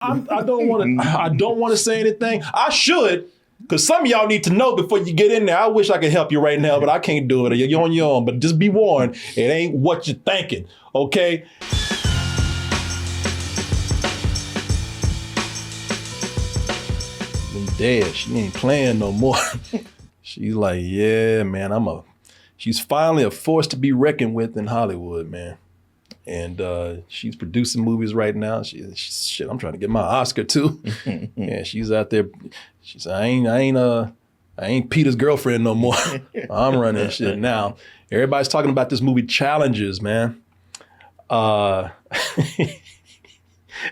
I don't want to say anything. I should, because some of y'all need to know before you get in there. I wish I could help you right now, but I can't do it. You're on your own. But just be warned, it ain't what you're thinking, okay? Zendaya, she ain't playing no more. She's like, yeah, man, she's finally a force to be reckoned with in Hollywood, man. And she's producing movies right now. Shit, I'm trying to get my Oscar too. Yeah, she's out there. She's I ain't Peter's girlfriend no more. I'm running shit now. Everybody's talking about this movie Challengers, man. And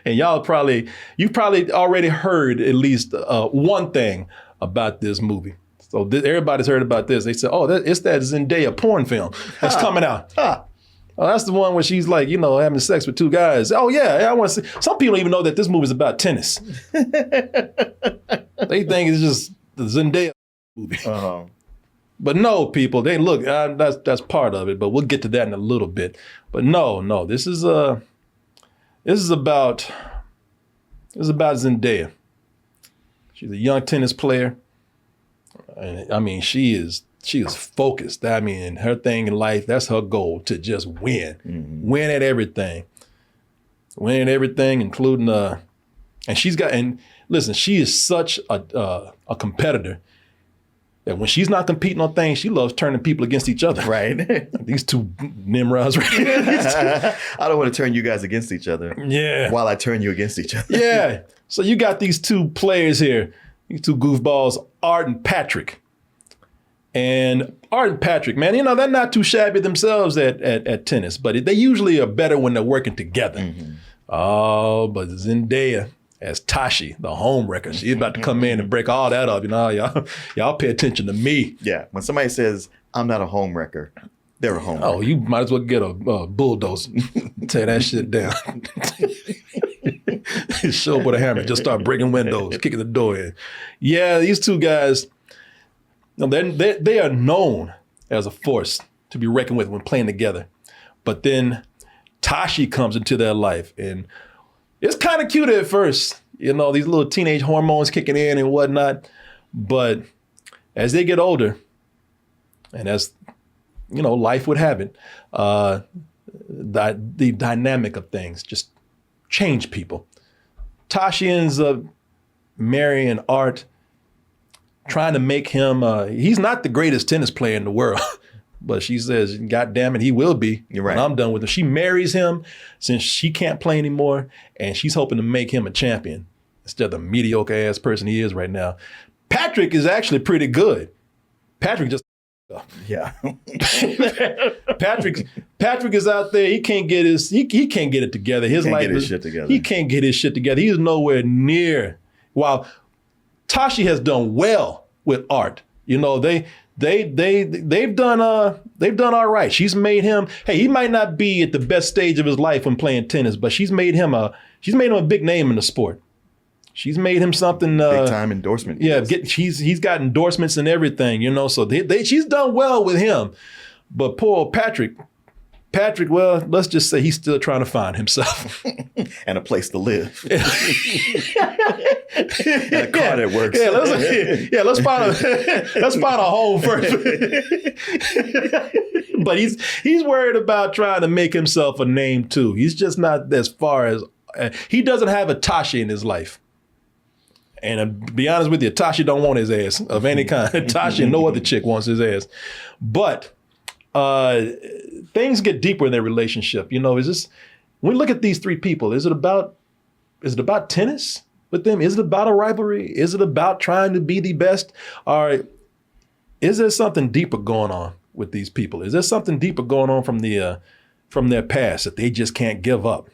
you probably already heard at least one thing about this movie. So everybody's heard about this. They said, oh, it's that Zendaya porn film that's coming out. Oh, that's the one where she's like, having sex with two guys. Oh yeah, I want to see. Some people don't even know that this movie is about tennis. They think it's just the Zendaya movie. Uh-huh. But no, people, look, that's part of it, but we'll get to that in a little bit. But no, this is about Zendaya. She's a young tennis player. And I mean, she is focused. I mean, her thing in life, that's her goal, to just win. Mm-hmm. Win at everything. Win at everything, including and listen, she is such a competitor that when she's not competing on things, she loves turning people against each other. Right. These two Nimrods right here. I don't want to turn you guys against each other. Yeah. While I turn you against each other. Yeah. So you got these two players here, these two goofballs, Art and Patrick. And Art and Patrick, man, they're not too shabby themselves at tennis, but they usually are better when they're working together. Mm-hmm. Oh, but Zendaya as Tashi, the home wrecker, she's about to come in and break all that up. Y'all pay attention to me. Yeah, when somebody says, I'm not a home wrecker, they're a home wrecker. Oh, you might as well get a bulldozer, tear that shit down. Show up with a hammer, just start breaking windows, kicking the door in. Yeah, these two guys, they are known as a force to be reckoned with when playing together. But then Tashi comes into their life, and it's kind of cute at first, these little teenage hormones kicking in and whatnot. But as they get older, and as life would have it, the dynamic of things just change people. Tashi ends up marrying Art, trying to make him, he's not the greatest tennis player in the world, but she says, God damn it, he will be. You're right. When I'm done with him. She marries him since she can't play anymore, and she's hoping to make him a champion instead of the mediocre ass person he is right now. Patrick is actually pretty good. Patrick just, yeah. Patrick is out there. He can't get he can't get it together. He can't get his shit together. He's nowhere near. While Tashi has done well with Art. They've done all right. She's made him, he might not be at the best stage of his life when playing tennis, but she's made him a big name in the sport. She's made him something big time endorsement. Yeah, he's got endorsements and everything, so she's done well with him. But poor old Patrick, well, let's just say he's still trying to find himself. And a place to live. And a car that works. Let's find a home first. But he's worried about trying to make himself a name too. He's just not as far as, he doesn't have a Tashi in his life. And to be honest with you, Tashi don't want his ass of any kind. Tashi and no other chick wants his ass. But things get deeper in their relationship. When we look at these three people, is it about tennis with them? Is it about a rivalry? Is it about trying to be the best? Or is there something deeper going on with these people? Is there something deeper going on from their past that they just can't give up?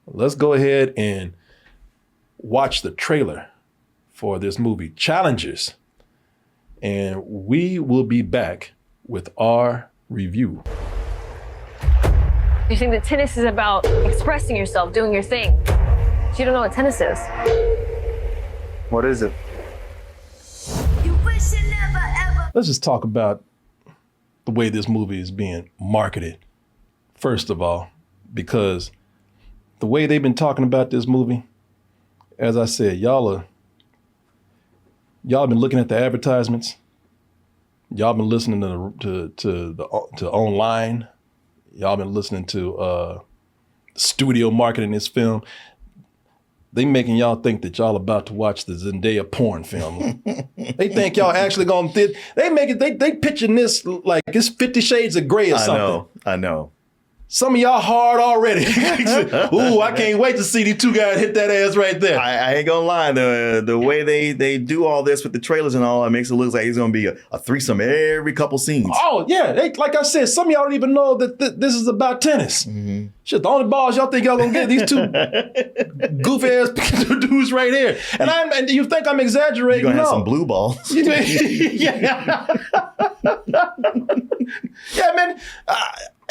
Let's go ahead and watch the trailer for this movie, Challengers, and we will be back with our review. You think that tennis is about expressing yourself, doing your thing. But you don't know what tennis is. What is it? Let's just talk about the way this movie is being marketed, first of all, because the way they've been talking about this movie, as I said, y'all been looking at the advertisements. Y'all been listening to online. Y'all been listening to studio marketing this film. They making y'all think that y'all about to watch the Zendaya porn film. They think y'all actually gonna. They pitching this like it's 50 Shades of Grey or something. I know. Some of y'all hard already. Ooh, I can't wait to see these two guys hit that ass right there. I ain't gonna lie, the way they do all this with the trailers and all, it makes it look like it's gonna be a threesome every couple scenes. Oh yeah, like I said, some of y'all don't even know that this is about tennis. Mm-hmm. Shit, the only balls y'all think y'all gonna get these two goofy ass dudes right here. And you think I'm exaggerating? You're gonna have some blue balls. Yeah, man.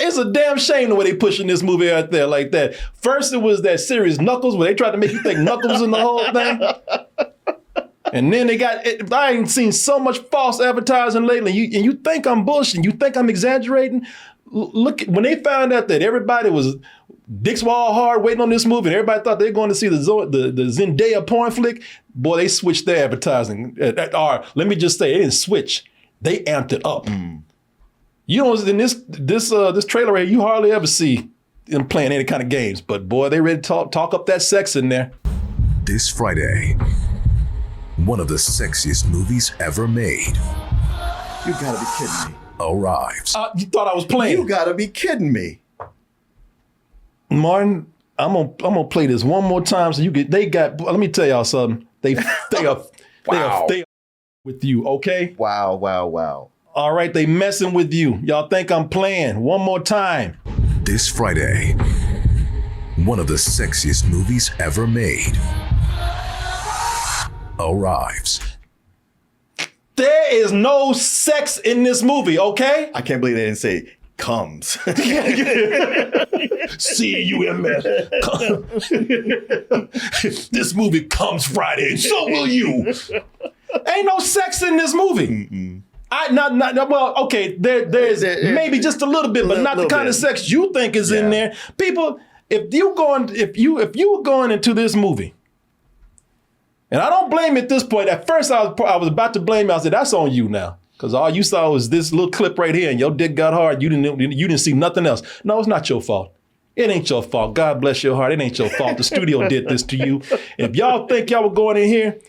It's a damn shame the way they pushing this movie out there like that. First, it was that series Knuckles, where they tried to make you think Knuckles in the whole thing. And then I ain't seen so much false advertising lately. You think I'm bullshitting. You think I'm exaggerating. Look, when they found out that everybody was dicks were all hard waiting on this movie, and everybody thought they were going to see the Zendaya porn flick, boy, they switched their advertising. Or let me just say, they didn't switch. They amped it up. You know, in this trailer right here, you hardly ever see them playing any kind of games. But boy, they ready to talk up that sex in there. This Friday, one of the sexiest movies ever made. You gotta be kidding me. Arrives. You thought I was playing? You gotta be kidding me. Martin, I'm gonna play this one more time so you get. Let me tell y'all something. They are with you, okay? Wow. All right, they messing with you. Y'all think I'm playing. One more time. This Friday, one of the sexiest movies ever made arrives. There is no sex in this movie, okay? I can't believe they didn't say comes. C-U-M-S. This movie comes Friday, and so will you. Ain't no sex in this movie. Mm-mm. Well, okay, there's maybe just a little bit, but not the kind of sex you think is in there. People, if you were going into this movie, and I don't blame you at this point. At first, I was about to blame you. I said, that's on you now. Because all you saw was this little clip right here, and your dick got hard. You didn't see nothing else. No, it's not your fault. It ain't your fault. God bless your heart. It ain't your fault. The studio did this to you. If y'all think y'all were going in here,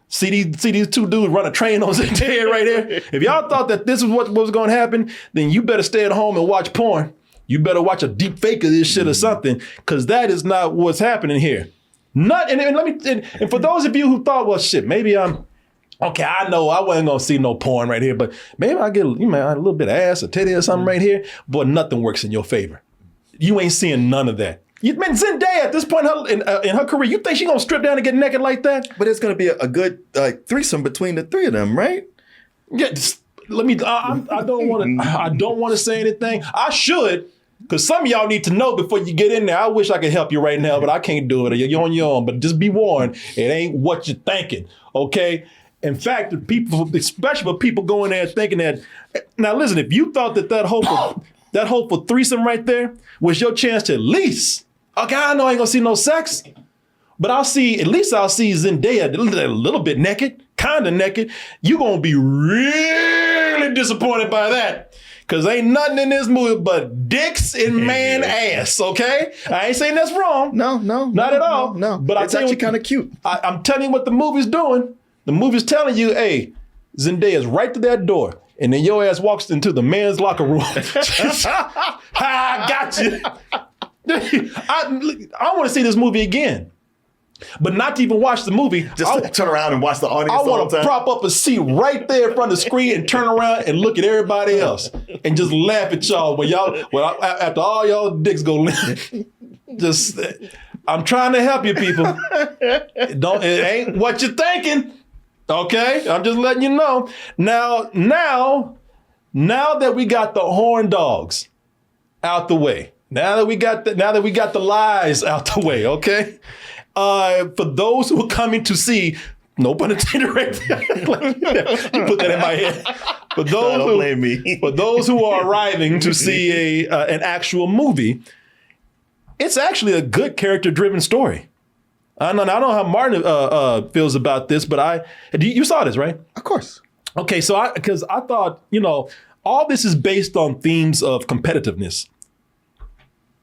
see these two dudes run a train on their head right here. If y'all thought that this is what was going to happen, then you better stay at home and watch porn. You better watch a deep fake of this shit or something, because that is not what's happening here. And for those of you who thought, well, shit, maybe okay, I know I wasn't gonna see no porn right here, but maybe I get a little bit of ass or titty or something right here. Boy, nothing works in your favor. You ain't seeing none of that. Zendaya at this point in her career, you think she gonna strip down and get naked like that? But it's gonna be a good threesome between the three of them, right? Yeah. I don't want to say anything. I should. Because some of y'all need to know before you get in there. I wish I could help you right now, but I can't do it. You're on your own. But just be warned, it ain't what you're thinking, okay? In fact, especially for people going there thinking that. Now, listen, if you thought that hope for threesome right there was your chance to at least, okay, I know I ain't gonna see no sex, but I'll see Zendaya a little bit naked, kind of naked. You're gonna be really disappointed by that. Because ain't nothing in this movie but dicks and man ass, okay? I ain't saying that's wrong. No. Not at all. No. But it's actually kind of cute. I'm telling you what the movie's doing. The movie's telling you, hey, Zendaya's right to that door. And then your ass walks into the men's locker room. I got you. I want to see this movie again. But not to even watch the movie. Just turn around and watch the audience. I want to prop up a seat right there in front of the screen and turn around and look at everybody else and just laugh at y'all after all y'all dicks go limp. I'm trying to help you people. It ain't what you're thinking. Okay? I'm just letting you know. Now that we got the horn dogs out the way, now that we got the lies out the way, okay? For those who are coming to see, no pun intended right there. You put that in my head. For those who are arriving to see an actual movie, it's actually a good character-driven story. I don't know how Martin feels about this, but you saw this, right? Of course. Okay, so because I thought, all this is based on themes of competitiveness.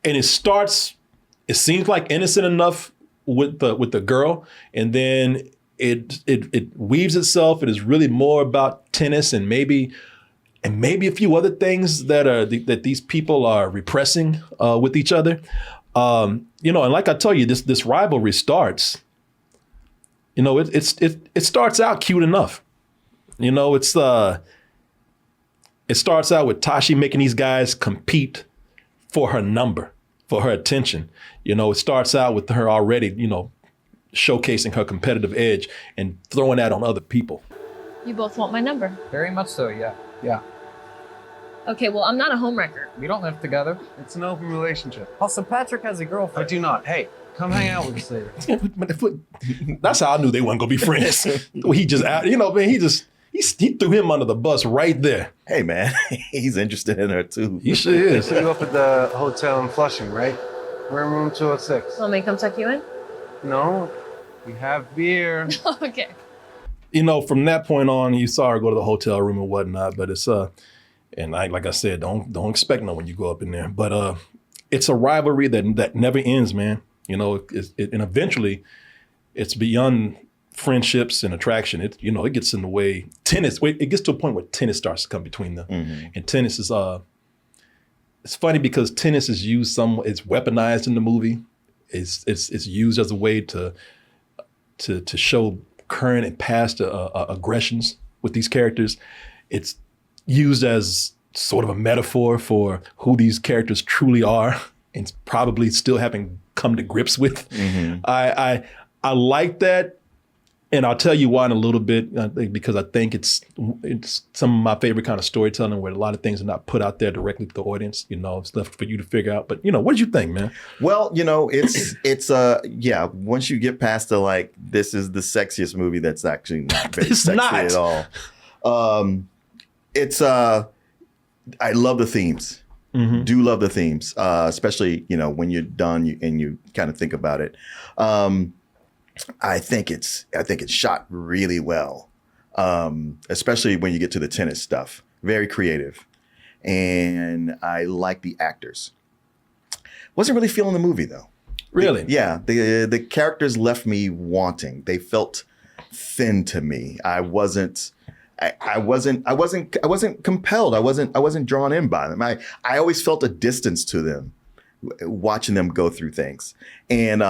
And it seems like innocent enough with the girl, and then it weaves itself. It is really more about tennis and maybe a few other things that these people are repressing with each other. And like I tell you, this rivalry starts. It starts out cute enough. It starts out with Tashi making these guys compete for her number, for her attention. It starts out with her already, showcasing her competitive edge and throwing that on other people. You both want my number. Very much so, yeah. Yeah. Okay, well, I'm not a homewrecker. We don't live together. It's an open relationship. Also, Patrick has a I girlfriend. do not. Hey, come hang out with us later. That's how I knew they weren't gonna be friends. He just, he threw him under the bus right there. Hey, man, he's interested in her too. He sure is. So you up at the hotel in Flushing, right? We're in room 206. Want me to come tuck you in? No, we have beer. Okay. From that point on, you saw her go to the hotel room and whatnot. But it's and like I said, don't expect no when you go up in there. But it's a rivalry that never ends, man. And eventually, it's beyond friendships and attraction. It gets in the way. Tennis. It gets to a point where tennis starts to come between them. Mm-hmm. And tennis is it's funny because tennis is used it's weaponized in the movie. It's used as a way to show current and past aggressions with these characters. It's used as sort of a metaphor for who these characters truly are and probably still haven't come to grips with. Mm-hmm. I like that. And I'll tell you why in a little bit, because I think it's some of my favorite kind of storytelling where a lot of things are not put out there directly to the audience. It's left for you to figure out. But, what did you think, man? Well, it's once you get past this is the sexiest movie that's actually not very sexy at all. I love the themes. Mm-hmm. Do love the themes, especially, when you're done and you kind of think about it. I think it's shot really well, especially when you get to the tennis stuff. Very creative, and I like the actors. Wasn't really feeling the movie though. Really? The characters left me wanting. They felt thin to me. I wasn't compelled. I wasn't drawn in by them. I always felt a distance to them, watching them go through things. And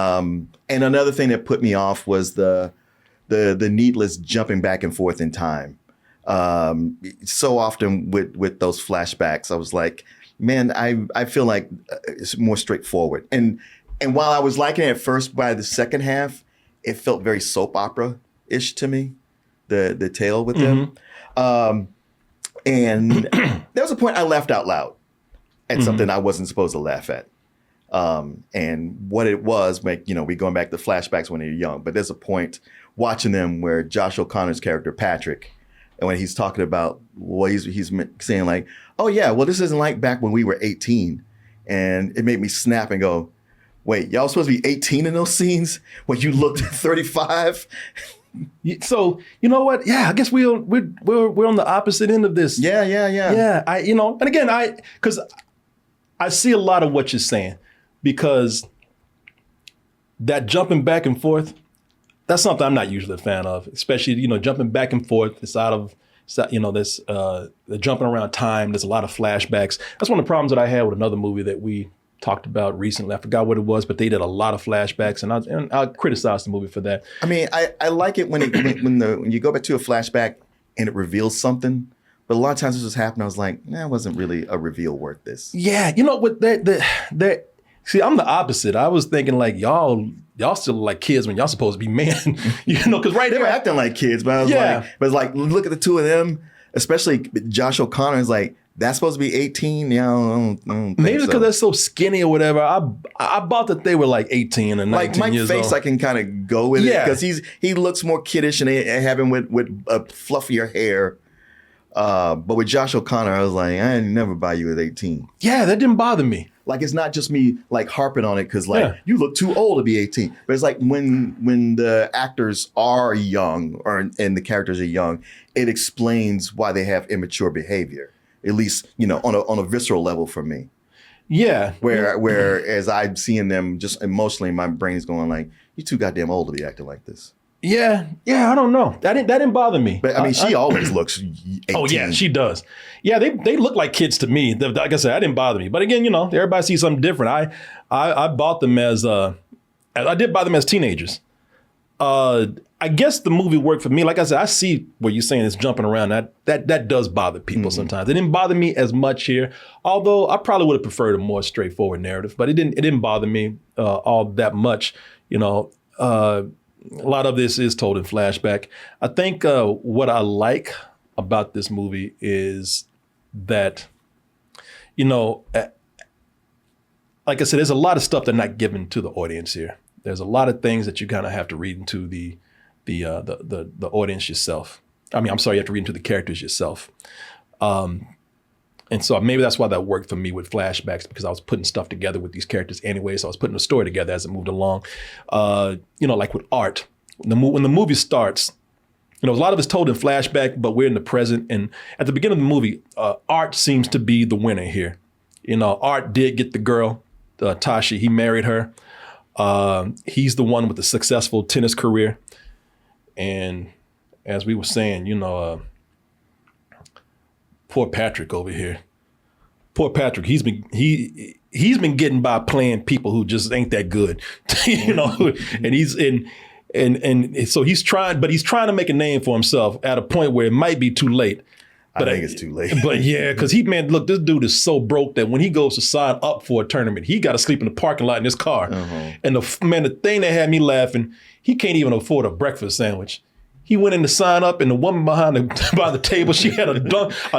another thing that put me off was the needless jumping back and forth in time. So often with those flashbacks, I was like, man, I feel like it's more straightforward. And while I was liking it at first, by the second half, it felt very soap opera-ish to me, the tale with them. And there was a point I laughed out loud at something I wasn't supposed to laugh at. And what it was, we going back to flashbacks when they were young, but there's a point watching them where Josh O'Connor's character, Patrick, and when he's talking about what he's saying like, oh yeah, well, this isn't like back when we were 18. And it made me snap and go, wait, y'all supposed to be 18 in those scenes when you looked 35? So, you know what? Yeah, I guess we're on the opposite end of this. Yeah. Yeah, and again, because I see a lot of what you're saying, because that jumping back and forth, that's something I'm not usually a fan of, especially, jumping back and forth. It's out of, this the jumping around time. There's a lot of flashbacks. That's one of the problems that I had with another movie that we talked about recently. I forgot what it was, but they did a lot of flashbacks, and I criticized the movie for that. I mean, I like it when you go back to a flashback and it reveals something. But a lot of times this was happening, I was like, it wasn't really a reveal worth this. Yeah, what that see, I'm the opposite. I was thinking like y'all still like kids when y'all supposed to be men, because right they there were acting like kids, but I was like, look at the two of them, especially Josh O'Connor is like, that's supposed to be 18. Yeah, I don't maybe because they're so skinny or whatever. I bought that they were like 18 and 19 like years Mike's face, old. I can kind of go with it because he looks more kiddish and they have him with a fluffier hair. But with Josh O'Connor, I was like, I never buy you at 18. Yeah, that didn't bother me. Like it's not just me like harping on it because like Yeah. you look too old to be 18. But it's like when the actors are young and the characters are young, it explains why they have immature behavior. At least, you know, on a visceral level for me. Yeah. Whereas I'm seeing them just emotionally, my brain is going like, "You too goddamn old to be acting like this." Yeah. I don't know. That didn't bother me. But I mean, she always looks 18. Oh yeah, she does. Yeah, they look like kids to me. Like I said, that didn't bother me. But again, you know, everybody sees something different. I bought them as I did buy them as teenagers. I guess the movie worked for me. Like I said, I see what you're saying is jumping around. That does bother people sometimes. It didn't bother me as much here, although I probably would have preferred a more straightforward narrative. But it didn't bother me all that much. You know, a lot of this is told in flashback. I think what I like about this movie is that, you know, like I said, there's a lot of stuff that's not given to the audience here. There's a lot of things that you kind of have to read into the audience yourself. I mean, I'm sorry, you have to read into the characters yourself. And so maybe that's why that worked for me with flashbacks, because I was putting stuff together with these characters anyway. So I was putting a story together as it moved along. You know, like with art, when the movie starts, you know, a lot of it's told in flashback, but we're in the present. And at the beginning of the movie, Art seems to be the winner here. You know, Art did get the girl, Tashi. He married her. He's the one with the successful tennis career. And as we were saying, you know, poor Patrick over here. Poor Patrick, he's been getting by playing people who just ain't that good, you know. And so he's trying to make a name for himself at a point where it might be too late. But I think it's too late. But yeah, because look, this dude is so broke that when he goes to sign up for a tournament, he got to sleep in the parking lot in his car. And the thing that had me laughing, he can't even afford a breakfast sandwich. He went in to sign up, and the woman behind the table, she had a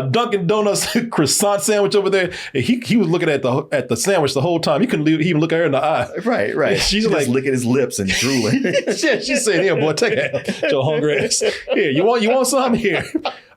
Dunkin' Donuts croissant sandwich over there. And he was looking at the sandwich the whole time. He couldn't even look at her in the eye. Right. She's like licking his lips and drooling. She said, "Here, boy, take it. Your hungry ass. Here, you want something here?"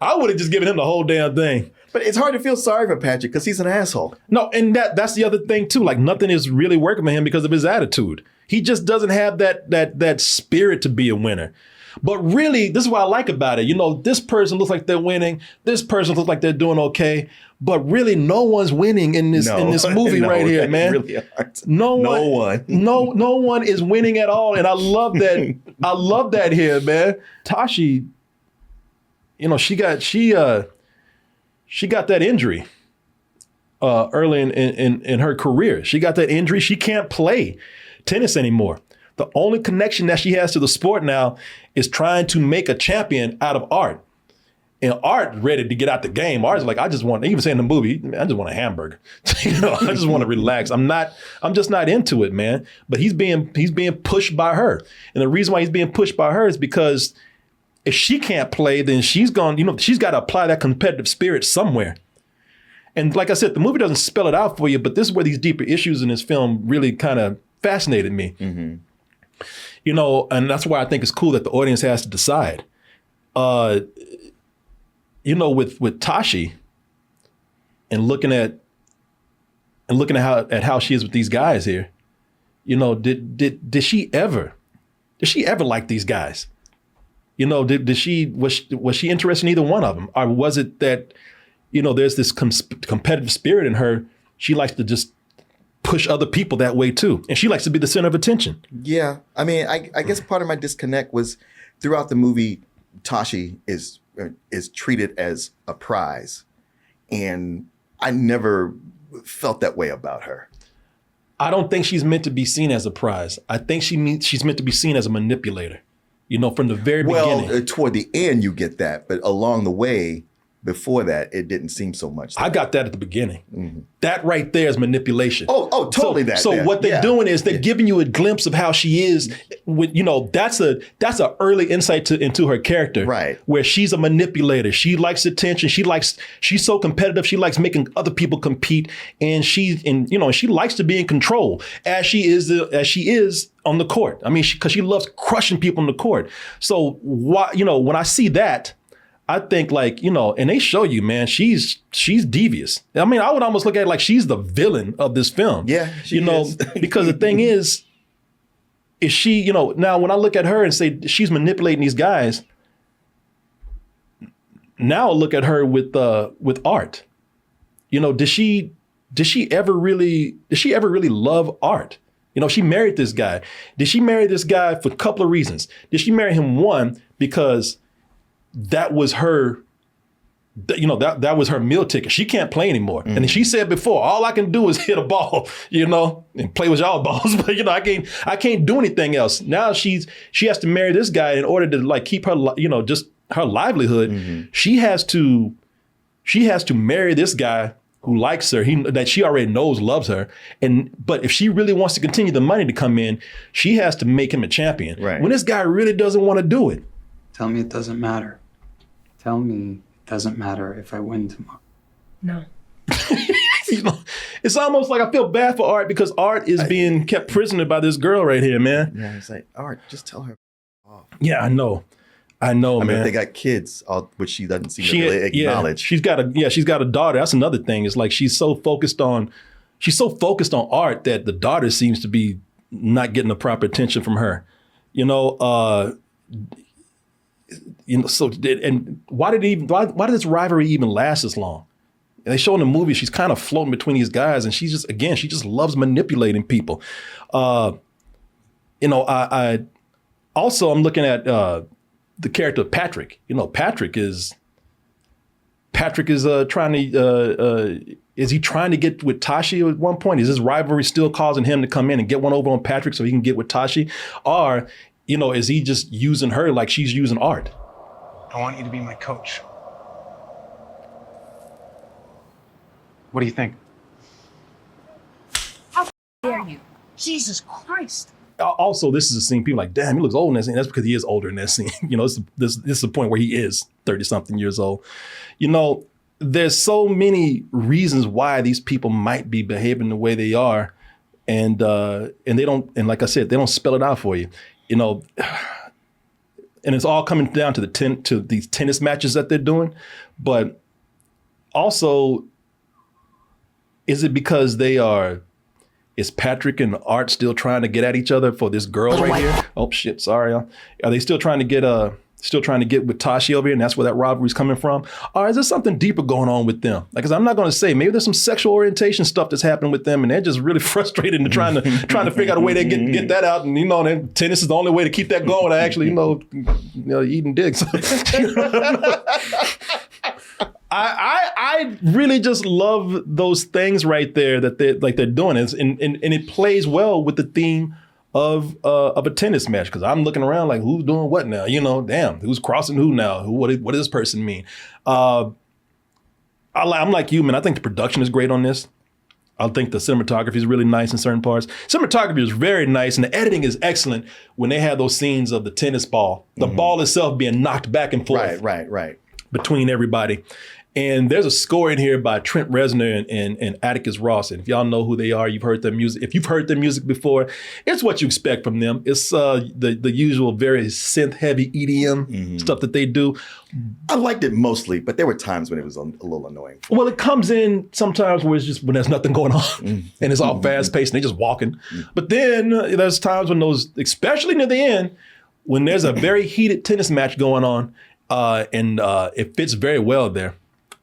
I would have just given him the whole damn thing. But it's hard to feel sorry for Patrick because he's an asshole. No, and that's the other thing too. Like nothing is really working for him because of his attitude. He just doesn't have that spirit to be a winner. But really, this is what I like about it. You know, this person looks like they're winning. This person looks like they're doing okay. But really, no one's winning in this movie right here, man. Really aren't. No one is winning at all. And I love that. I love that here, man. Tashi, you know, she got that injury early in her career. She got that injury. She can't play tennis anymore. The only connection that she has to the sport now is trying to make a champion out of Art. And Art ready to get out the game. Art's like, he was saying in the movie, I just want a hamburger. You know, I just want to relax. I'm just not into it, man. But he's being pushed by her. And the reason why he's being pushed by her is because if she can't play, then she's got to apply that competitive spirit somewhere. And like I said, the movie doesn't spell it out for you, but this is where these deeper issues in this film really kind of fascinated me. Mm-hmm. You know, and that's why I think it's cool that the audience has to decide. You know, with Tashi and looking at how she is with these guys here, you know, did she ever like these guys? You know, was she interested in either one of them, or was it that, you know, there's this competitive spirit in her? She likes to just push other people that way too, and she likes to be the center of attention. Yeah, I mean, I guess part of my disconnect was throughout the movie, Tashi is treated as a prize, and I never felt that way about her. I don't think she's meant to be seen as a prize. I think she's meant to be seen as a manipulator. You know, from the very beginning. Well, toward the end, you get that, but along the way, before that, it didn't seem so much. I got that at the beginning. Mm-hmm. That right there is manipulation. Oh, totally. So what they're doing is they're giving you a glimpse of how she is. With, you know, that's a early insight into her character. Right. Where she's a manipulator. She likes attention. She's so competitive. She likes making other people compete, and she likes to be in control as she is on the court. I mean, because she loves crushing people on the court. So when I see that, I think like, you know, and they show you, man, she's devious. I mean, I would almost look at it like she's the villain of this film. Yeah, you know, because the thing is she, you know, now when I look at her and say she's manipulating these guys, now I look at her with Art. You know, did she ever really love Art? You know, she married this guy. Did she marry this guy for a couple of reasons? Did she marry him, one, because that was her, you know, that was her meal ticket. She can't play anymore. Mm. And she said before, all I can do is hit a ball, you know, and play with y'all balls. But you know, I can't do anything else. Now she has to marry this guy in order to like keep her, you know, just her livelihood. Mm-hmm. She has to marry this guy who likes her, that she already knows loves her. But if she really wants to continue the money to come in, she has to make him a champion. Right. When this guy really doesn't want to do it. Tell me it doesn't matter. Tell me it doesn't matter if I win tomorrow. No. You know, it's almost like I feel bad for Art because Art is being kept prisoner by this girl right here, man. Yeah, it's like, Art, just tell her off. Yeah, I know, man. Mean, they got kids, which she doesn't seem to really acknowledge. She's got a daughter. That's another thing. It's like she's so focused on Art that the daughter seems to be not getting the proper attention from her. You know, so and why did this rivalry even last this long? And they show in the movie she's kind of floating between these guys, and she just loves manipulating people. You know, I also I'm looking at the character of Patrick. You know, Patrick is trying to is he trying to get with Tashi at one point? Is this rivalry still causing him to come in and get one over on Patrick so he can get with Tashi, or you know, is he just using her like she's using Art? I want you to be my coach. What do you think? How dare you? Jesus Christ. Also, this is a scene, people are like, damn, he looks old in that scene. That's because he is older in that scene. You know, this is the point where he is 30-something years old. You know, there's so many reasons why these people might be behaving the way they are. And they don't, and like I said, they don't spell it out for you. You know, and it's all coming down to these tennis matches that they're doing. But also, is it because is Patrick and Art still trying to get at each other for this girl right here? Oh shit, sorry. Are they still trying to get with Tashi over here, and that's where that rivalry's coming from? Or is there something deeper going on with them? Like, 'cause I'm not going to say, maybe there's some sexual orientation stuff that's happening with them, and they're just really frustrated and trying to figure out a way to get that out. And you know, then tennis is the only way to keep that going. I actually, eating dicks. I really just love those things right there that they're doing, and it plays well with the theme of a tennis match, because I'm looking around like, who's doing what now? You know, damn, who's crossing who now? What does this person mean? I'm like you, man. I think the production is great on this. I think the cinematography is really nice in certain parts. Cinematography is very nice, and the editing is excellent when they have those scenes of the tennis ball, the ball itself being knocked back and forth, right, between everybody. And there's a score in here by Trent Reznor and Atticus Ross. And if y'all know who they are, you've heard their music. If you've heard their music before, it's what you expect from them. It's the usual very synth-heavy EDM stuff that they do. I liked it mostly, but there were times when it was a little annoying. Well, it comes in sometimes where it's just when there's nothing going on and it's all fast-paced and they're just walking. But then there's times when especially near the end, when there's a very heated tennis match going on, and it fits very well there.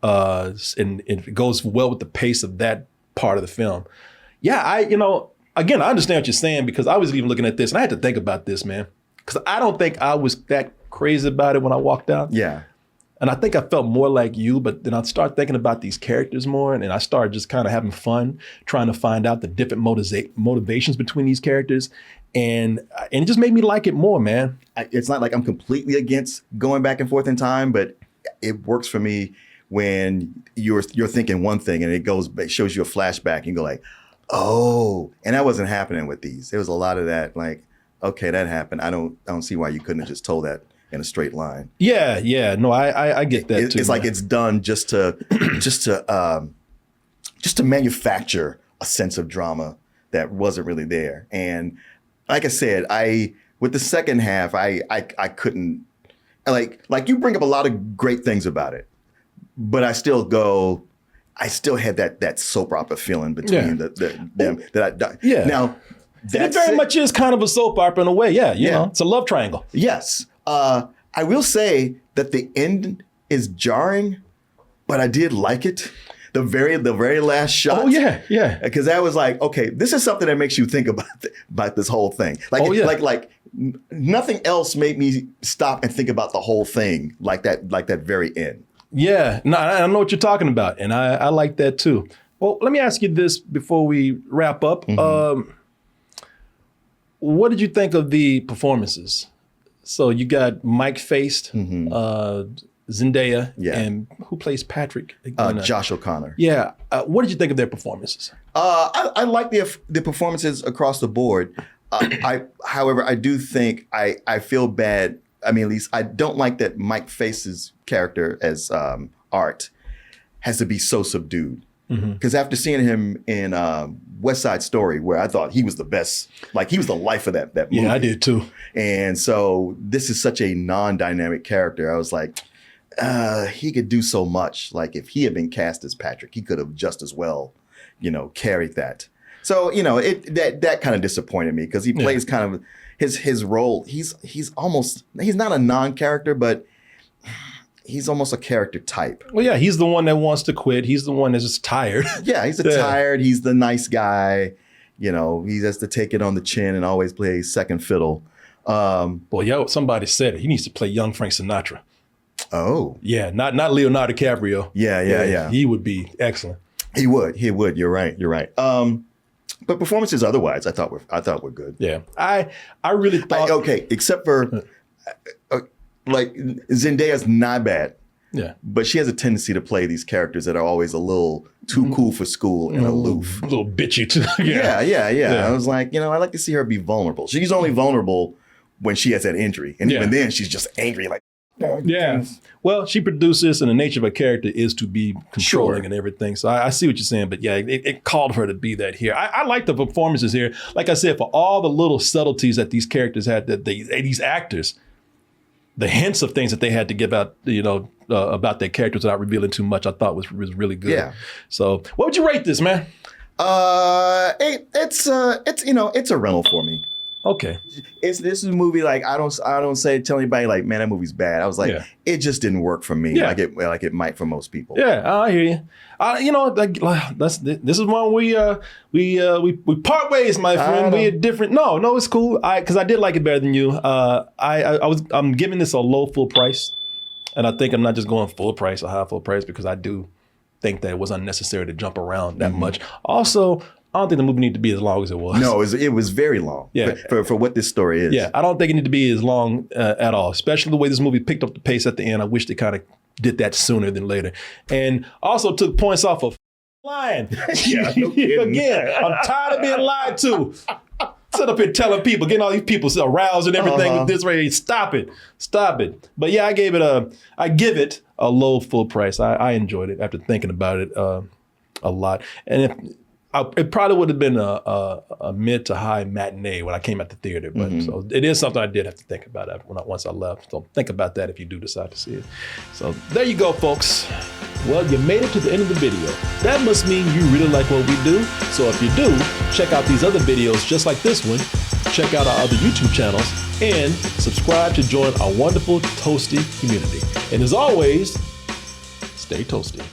And it goes well with the pace of that part of the film. Yeah, again, I understand what you're saying, because I was even looking at this and I had to think about this, man. Because I don't think I was that crazy about it when I walked out. Yeah. And I think I felt more like you, but then I started thinking about these characters more, and I started just kind of having fun, trying to find out the different motivations between these characters. And it just made me like it more, man. It's not like I'm completely against going back and forth in time, but it works for me when you're thinking one thing and it shows you a flashback and you go like, oh, and that wasn't happening with these. There was a lot of that, like, okay, that happened. I don't see why you couldn't have just told that in a straight line. Yeah. No, I get that too. It's like it's done just to manufacture a sense of drama that wasn't really there. And like I said, with the second half, I couldn't like you bring up a lot of great things about it, but I still had that soap opera feeling between them Yeah. Now, And it very much is kind of a soap opera in a way. Yeah, you Yeah. know, it's a love triangle. Yes. I will say that the end is jarring, but I did like it. The very last shot. Oh yeah. Because I was like, okay, this is something that makes you think about this whole thing. Like, Oh, yeah. like nothing else made me stop and think about the whole thing like that very end. Yeah, no, I know what you're talking about, and I like that too. Well, let me ask you this before we wrap up. What did you think of the performances? So you got Mike Faced, Zendaya, Yeah. and who plays Patrick? Josh O'Connor. Yeah. What did you think of their performances? I like the performances across the board. However, I do think I feel bad. I mean, at least I don't like that Mike Face's character as Art has to be so subdued. Because after seeing him in West Side Story, where I thought he was the best, like he was the life of that movie. Yeah, I did too. And so this is such a non-dynamic character. I was like, he could do so much. Like if he had been cast as Patrick, he could have just as well, carried that. So, that kind of disappointed me because he plays kind of his role. He's not a non-character, but he's almost a character type. Well, yeah, he's the one that wants to quit. He's the one that's just tired. Yeah, he's tired. He's the nice guy. He has to take it on the chin and always play second fiddle. Boy, somebody said it. He needs to play young Frank Sinatra. Oh. Yeah, not Leonardo DiCaprio. Yeah. He would be excellent. He would. You're right. But performances otherwise, I thought were good. Yeah, I really thought. Except for like Zendaya's not bad. Yeah, but she has a tendency to play these characters that are always a little too cool for school and aloof. A little bitchy too. Yeah. I was like, I like to see her be vulnerable. She's only vulnerable when she has that injury, and even then, she's just angry. Like, yeah. Well, she produces, and the nature of her character is to be controlling and everything. So I see what you're saying, but yeah, it called her to be that here. I like the performances here. Like I said, for all the little subtleties that these characters had, that these actors, the hints of things that they had to give out, about their characters without revealing too much, I thought was really good. Yeah. So, what would you rate this, man? It's a rental for me. Okay. This is a movie like I don't tell anybody like, man, that movie's bad. I was like, it just didn't work for me like it might for most people. Yeah, I hear you. This is one we part ways, my friend. We are different. No, it's cool. Because I did like it better than you. I'm giving this a low full price, and I think I'm not just going full price or high full price because I do think that it was unnecessary to jump around that much. Also, I don't think the movie needed to be as long as it was. No, it was very long for what this story is. Yeah, I don't think it needed to be as long at all, especially the way this movie picked up the pace at the end. I wish they kind of did that sooner than later. And also took points off of lying. Yeah, no kidding. Again, I'm tired of being lied to. Sit up here telling people, getting all these people aroused and everything with this race. Stop it. But yeah, I give it a low full price. I enjoyed it after thinking about it a lot. And it probably would have been a mid to high matinee when I came at the theater, but so it is something I did have to think about once I left. So think about that if you do decide to see it. So there you go, folks. Well, you made it to the end of the video. That must mean you really like what we do. So if you do, check out these other videos just like this one. Check out our other YouTube channels and subscribe to join our wonderful Toasty community. And as always, stay toasty.